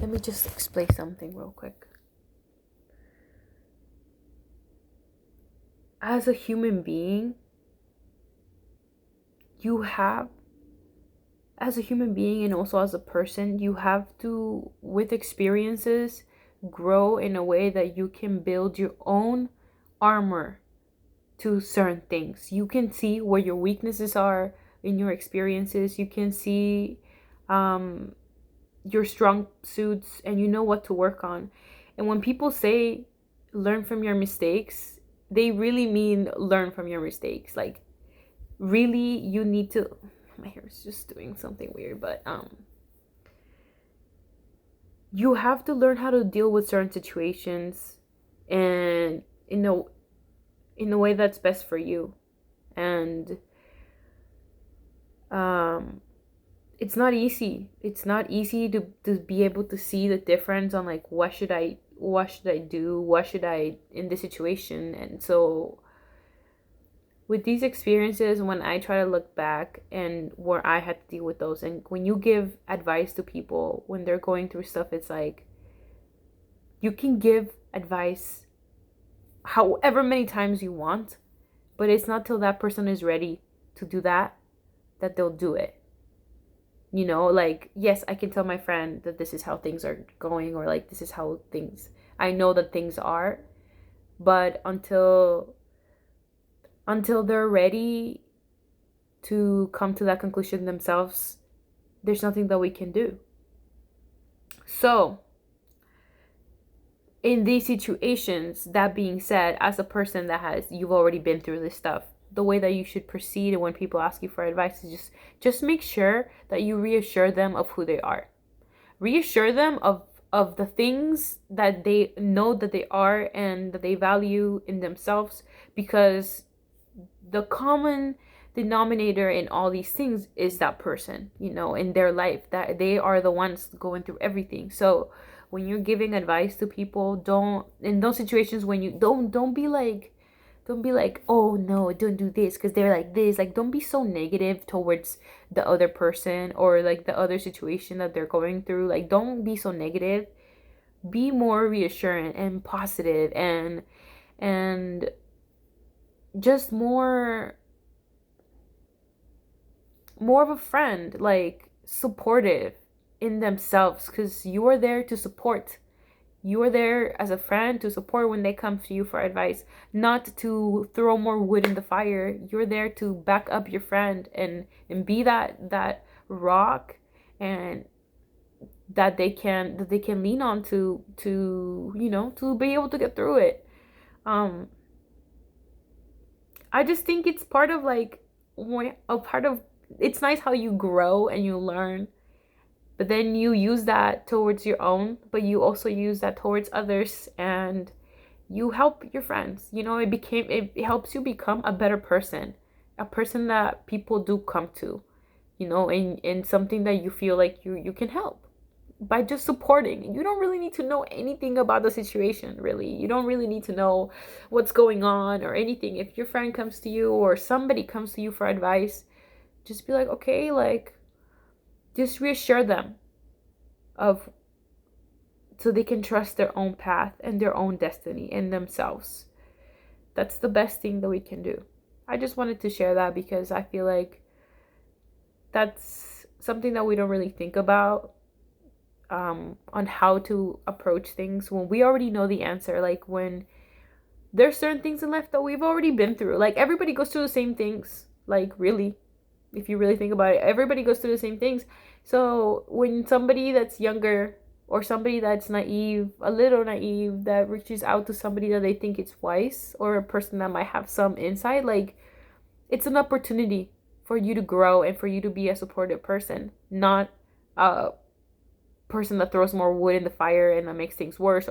Let me just explain something real quick. As a human being, you have, as a human being and also as a person, you have to, with experiences, grow in a way that you can build your own armor to certain things. You can see where your weaknesses are in your experiences. You can see your strong suits, and you know what to work on. And when people say learn from your mistakes, they really mean learn from your mistakes. Like, really, you need to. My hair is just doing something weird, but you have to learn how to deal with certain situations, and in a way that's best for you. And um it's not easy. It's not easy to be able to see the difference on, like, what should I do, what should I in this situation. And so with these experiences, when I try to look back and where I had to deal with those, and when you give advice to people when they're going through stuff, it's like you can give advice however many times you want, but it's not till that person is ready to do that that they'll do it. Like, yes, I can tell my friend that this is how things are going, or like this is how things, I know that things are, but until they're ready to come to that conclusion themselves, there's nothing that we can do. So in these situations, that being said, as a person you've already been through this stuff, the way that you should proceed, and when people ask you for advice, is just make sure that you reassure them of who they are. Reassure them of the things that they know that they are and that they value in themselves, because the common denominator in all these things is that person, in their life, that they are the ones going through everything. So when you're giving advice to people, don't, in those situations, when you don't be like, oh no, don't do this because they're like this. Like, don't be so negative towards the other person or like the other situation that they're going through. Like, don't be so negative. Be more reassuring and positive, and just more of a friend, like supportive in themselves, because you are there to support. You are there as a friend to support when they come to you for advice, not to throw more wood in the fire. You're there to back up your friend and be that rock, and that they can lean on to be able to get through it. I just think it's part of, like, a part of, it's nice how you grow and you learn, but then you use that towards your own, but you also use that towards others, and you help your friends. It helps you become a better person, a person that people do come to, in something that you feel like you can help by just supporting. You don't really need to know anything about the situation, really. You don't really need to know what's going on or anything. If your friend comes to you or somebody comes to you for advice, just be like, okay, like, just reassure them of so they can trust their own path and their own destiny in themselves. That's the best thing that we can do. I just wanted to share that because I feel like that's something that we don't really think about, on how to approach things when we already know the answer. Like, when there's certain things in life that we've already been through. Like, everybody goes through the same things. Like, really, if you really think about it, everybody goes through the same things. So when somebody that's younger or somebody that's naive, a little naive, that reaches out to somebody that they think is wise, or a person that might have some insight, like, it's an opportunity for you to grow and for you to be a supportive person, not a person that throws more wood in the fire and that makes things worse.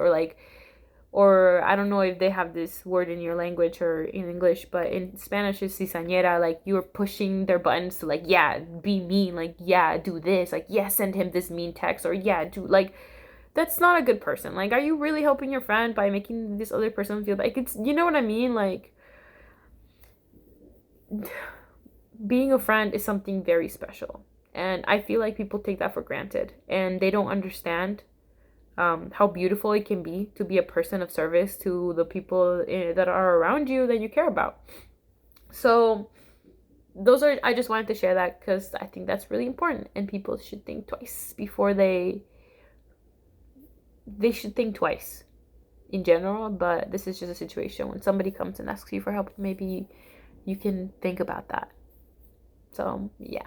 Or I don't know if they have this word in your language or in English, but in Spanish it's cizañera. Like, you're pushing their buttons to, like, yeah, be mean, like, yeah, do this, like, yeah, send him this mean text, or yeah, do, like, that's not a good person. Like, are you really helping your friend by making this other person feel like it's, you know what I mean? Like, being a friend is something very special. And I feel like people take that for granted and they don't understand how beautiful it can be to be a person of service to the people that are around you that you care about. So those are, I just wanted to share that because I think that's really important, and people should think twice before they should think twice in general, but this is just a situation when somebody comes and asks you for help, maybe you can think about that. So yeah.